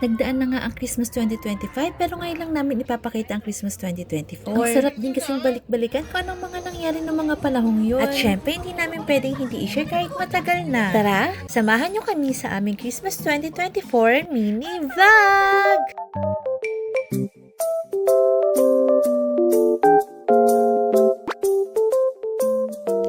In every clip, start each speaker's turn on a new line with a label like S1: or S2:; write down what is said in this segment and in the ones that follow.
S1: Nagdaan na nga ang Christmas 2025 pero ngayon lang namin ipapakita ang Christmas 2024. Ang sarap din kasing balik-balikan kung anong mga nangyari ng mga panahong yun. At syempre, hindi namin pwedeng hindi i-share kahit matagal na. Tara, samahan nyo kami sa aming Christmas 2024 mini vlog!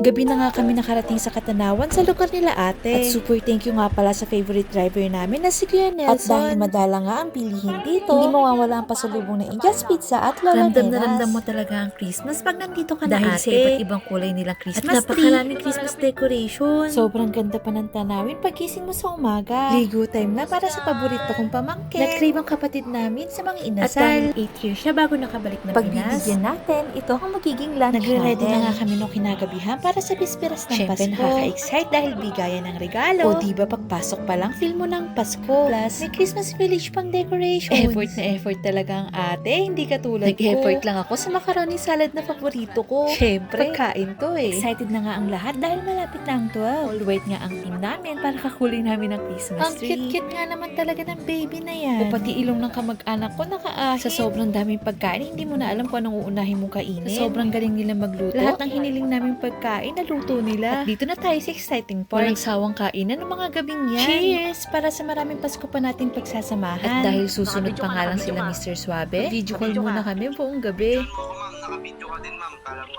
S1: Gabi na nga kami nakarating sa Katanawan sa lugar nila ate. At super thank you nga pala sa favorite driver namin na si Kuya Nelson. At dahil madala nga ang pilihin dito, hindi mawawala ang pasalubong na India's Pizza at Lola Nenas. Ramdam na ramdam mo talaga ang Christmas pag nandito ka na ate. Dahil sa iba't ibang kulay nilang Christmas tree. At napakaraming Christmas decoration. Sobrang ganda pa ng tanawin pagkising mo sa umaga. Ligo time na para sa paborito kong pamangkin. Nag-crave ang kapatid namin sa mga inasal. At 8 years siya bago nakabalik na Pinas. Pagbibigyan natin, ito ang magiging lunch natin. Nagre-ready na nga kami nung kinagabihan para sa bisperas ng Pasko. Siyempre nakaka-excite dahil bigayan ng regalo. O diba pagpasok pa lang feel mo ng Pasko. Plus, may Christmas village pang decorations. Effort na effort talaga ang ate, hindi katulad ko. Nag-effort lang ako sa macaroni salad na paborito ko. Siyempre, pagkain to eh. Excited na nga ang lahat dahil malapit na ang 12. All wait nga ang team namin para kakulay namin ang Christmas tree. Ang cute-cute nga naman talaga ng baby na yan. O pati ilong ng kamag-anak ko nakaahit. Sa sobrang daming pagkain, hindi mo na alam kung anong uunahin mong kainin. Sa sobrang galing nila magluto. Lahat ng hiniling naming pagkain naluto nila. At dito na tayo sa exciting part. Walang sawang kainan ng mga gabing yan. Cheers! Para sa maraming Pasko pa nating pagsasamahan. At dahil susunod pa nga lang sila Mr. Suabe, video call muna kami buong gabi.
S2: Nakabidyo ka din, ma'am. Kala ko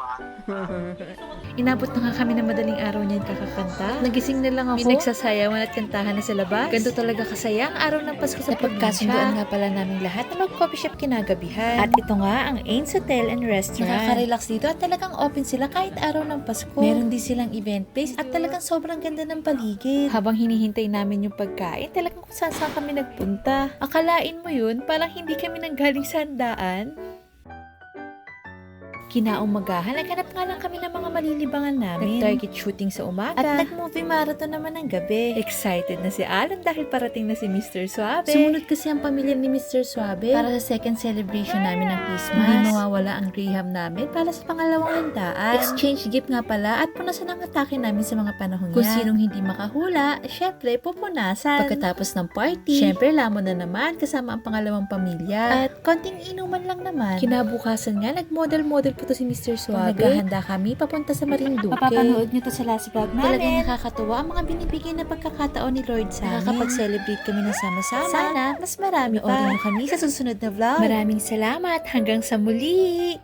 S1: Inabot na nga kami ng madaling araw niyan kakakanta. Nagising na lang ako. May nagsasayawan at kantahan na sa labas. Ganto talaga kasaya ang araw ng Pasko sa probinsya. Napagkasunduan nga pala namin lahat na mag-coffee shop kinagabihan. At ito nga ang Ains Hotel and Restaurant. Nakaka-relax dito at talagang open sila kahit araw ng Pasko. Meron din silang event place at talagang sobrang ganda ng paligid. Habang hinihintay namin yung pagkain, talagang kung saan kami nagpunta. Akalain mo yun, parang hindi kami nanggaling sa handaan. Kinaumagahan, naghanap nga lang kami ng mga malilibangan namin. Nag-target shooting sa umaga. At nag-movie marathon naman ng gabi. Excited na si Alan dahil parating na si Mr. Suabe. Sumunod kasi ang pamilya ni Mr. Suabe para sa second celebration namin ng Christmas. Hindi mawawala ang graham namin para sa pangalawang handaan. Exchange gift nga pala at punasan ang atake namin sa mga panahon yan. Kung sinong hindi makahula, syempre pupunasan. Pagkatapos ng party, syempre lamon na naman kasama ang pangalawang pamilya. At konting inuman lang naman. Kinabukasan nga, nag-model-model po to si Mr. Suabe. Naghahanda kami papunta sa Marinduque. Mapapanood nyo to sa last vlog namin. Talagang nakakatuwa ang mga binibigay na pagkakataon ni Lord sa amin. Nakakapag-celebrate kami ng sama-sama. Sana, mas marami pa. Orin mo kami sa susunod na vlog. Maraming salamat. Hanggang sa muli!